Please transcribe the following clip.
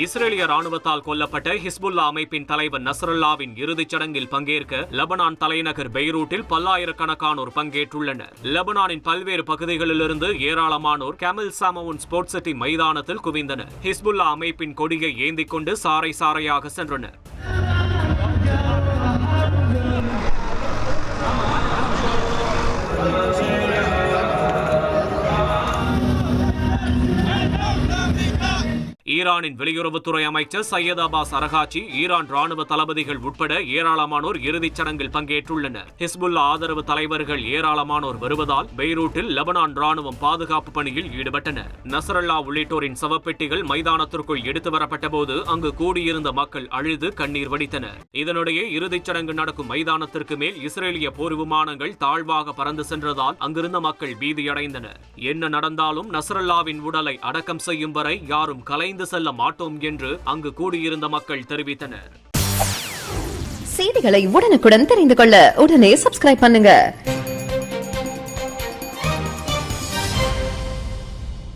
இஸ்ரேலிய ராணுவத்தால் கொல்லப்பட்ட ஹிஸ்புல்லா அமைப்பின் தலைவர் நஸ்ரல்லாவின் இறுதிச் சடங்கில் பங்கேற்க லெபனான் தலைநகர் பெய்ரூட்டில் பல்லாயிரக்கணக்கானோர் பங்கேற்றுள்ளனர். லெபனானின் பல்வேறு பகுதிகளிலிருந்து ஏராளமானோர் கேமில் சாமவுன் ஸ்போர்ட்ஸ் சிட்டி மைதானத்தில் குவிந்தனர். ஹிஸ்புல்லா அமைப்பின் கொடியை ஏந்திக் கொண்டு சாறை சாறையாக சென்றனர். ஈரானின் வெளியுறவுத்துறை அமைச்சர் சையத் அப்பாஸ் அரகாச்சி, ஈரான் ராணுவ தளபதிகள் உட்பட ஏராளமானோர் இறுதிச் சடங்கில் பங்கேற்றுள்ளனர். ஹிஸ்புல்லா ஆதரவு தலைவர்கள் ஏராளமானோர் வருவதால் பெய்ரூட்டில் லெபனான் ராணுவம் பாதுகாப்பு பணியில் ஈடுபட்டனர். நஸ்ரல்லா உள்ளிட்டோரின் சவப்பெட்டிகள் மைதானத்திற்குள் எடுத்து வரப்பட்ட போது அங்கு கூடியிருந்த மக்கள் அழுது கண்ணீர் வடித்தனர். இதனிடையே இறுதிச் சடங்கு நடக்கும் மைதானத்திற்கு மேல் இஸ்ரேலிய போர் விமானங்கள் தாழ்வாக பறந்து சென்றதால் அங்கிருந்த மக்கள் பீதியடைந்தனர். என்ன நடந்தாலும் நஸ்ரல்லாவின் உடலை அடக்கம் செய்யும் வரை யாரும் கலைந்து செல்ல மாட்டோம் என்று அங்கு கூடியிருந்த மக்கள் தெரிவித்தனர். செய்திகளை உடனுக்குடன் தெரிந்து கொள்ள உடனே சப்ஸ்கிரைப் பண்ணுங்க.